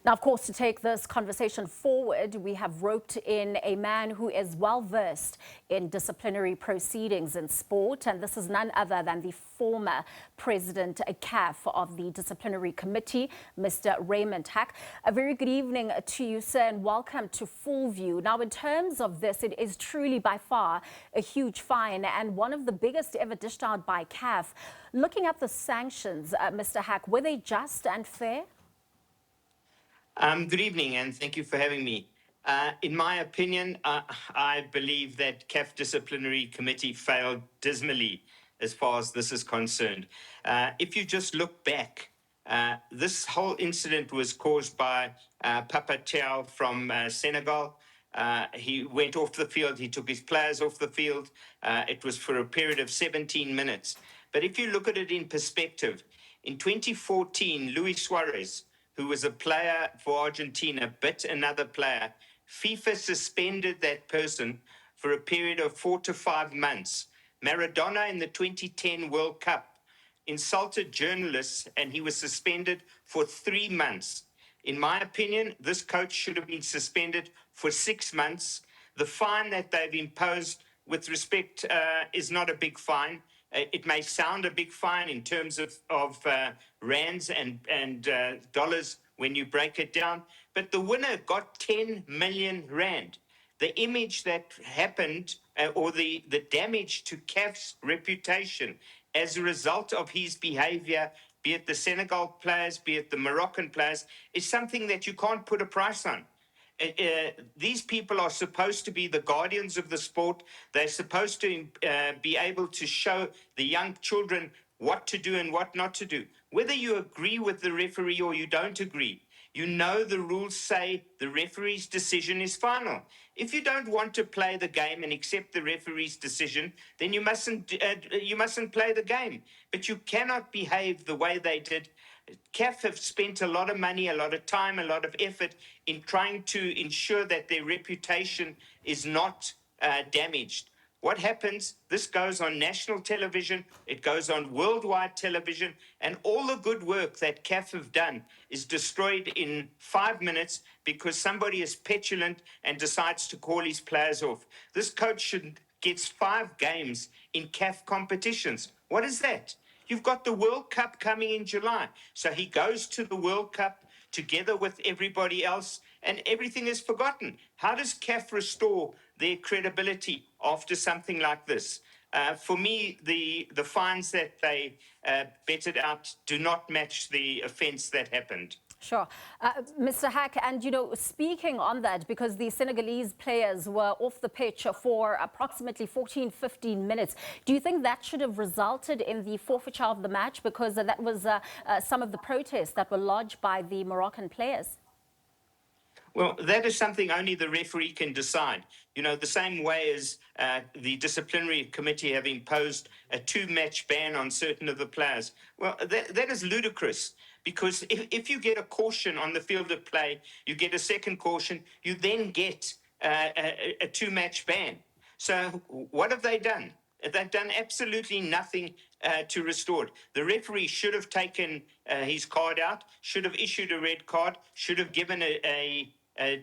Now, of course, to take this conversation forward, we have roped in a man who is well versed in disciplinary proceedings in sport, and this is none other than the former president CAF of the Disciplinary Committee, Mr. Raymond. A very good evening to you, sir, and welcome to Full View. Now, in terms of this, it is truly by far a huge fine and one of the biggest ever dished out by CAF. Looking at the sanctions, Mr. Hack, were they just and fair? Good evening, and thank you for having me. In my opinion, I believe that CAF Disciplinary Committee failed dismally as far as this is concerned. If you just look back, this whole incident was caused by Papa Thiaw from Senegal. He went off the field, he took his players off the field. It was for a period of 17 minutes. But if you look at it in perspective, in 2014, Luis Suarez, who was a player for Argentina, bit another player. FIFA suspended that person for a period of 4 to 5 months. Maradona in the 2010 World Cup insulted journalists and he was suspended for 3 months. In my opinion, this coach should have been suspended for 6 months. The fine that they've imposed with respect is not a big fine. It may sound a big fine in terms of rands and dollars when you break it down, but the winner got 10 million rand. The image that happened or the damage to CAF's reputation as a result of his behavior, be it the Senegal players, be it the Moroccan players, is something that you can't put a price on. These people are supposed to be the guardians of the sport. They're supposed to be able to show the young children what to do and what not to do. Whether you agree with the referee or you don't agree, you know the rules say the referee's decision is final. If you don't want to play the game and accept the referee's decision, then you mustn't play the game. But you cannot behave the way they did. CAF have spent a lot of money, a lot of time, a lot of effort in trying to ensure that their reputation is not damaged. What happens? This goes on national television, it goes on worldwide television, and all the good work that CAF have done is destroyed in 5 minutes because somebody is petulant and decides to call his players off. This coach gets 5 games in CAF competitions. What is that? You've got the World Cup coming in July. So he goes to the World Cup together with everybody else, and everything is forgotten. How does CAF restore their credibility after something like this? For me, the fines that they betted out do not match the offence that happened. Sure. Mr. Hack, and speaking on that, because the Senegalese players were off the pitch for approximately 14-15 minutes, do you think that should have resulted in the forfeiture of the match? Because that was some of the protests that were lodged by the Moroccan players. Well, that is something only the referee can decide. The same way as the disciplinary committee have imposed a 2-match ban on certain of the players. Well, that is ludicrous, because if you get a caution on the field of play, you get a second caution, you then get a 2-match ban. So what have they done? They've done absolutely nothing to restore it. The referee should have taken his card out, should have issued a red card, should have given a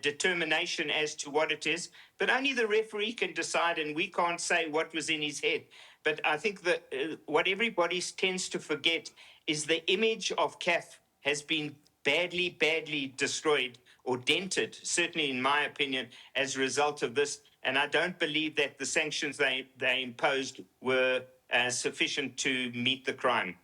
determination as to what it is, but only the referee can decide, and we can't say what was in his head. But I think that what everybody tends to forget is the image of CAF has been badly destroyed or dented, certainly in my opinion, as a result of this. And I don't believe that the sanctions they imposed were sufficient to meet the crime.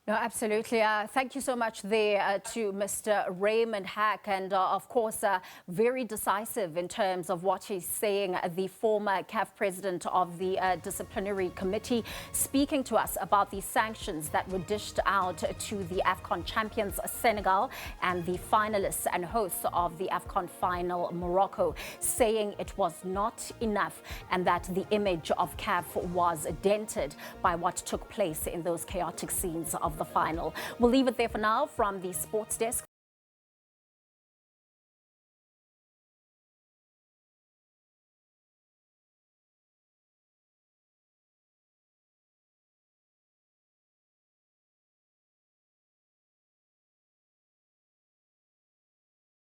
No, absolutely. Thank you so much there to Mr. Raymond Hack, and of course, very decisive in terms of what he's saying, the former CAF president of the Disciplinary Committee, speaking to us about the sanctions that were dished out to the AFCON champions Senegal and the finalists and hosts of the AFCON final Morocco, saying it was not enough and that the image of CAF was dented by what took place in those chaotic scenes of the final. We'll leave it there for now from the sports desk.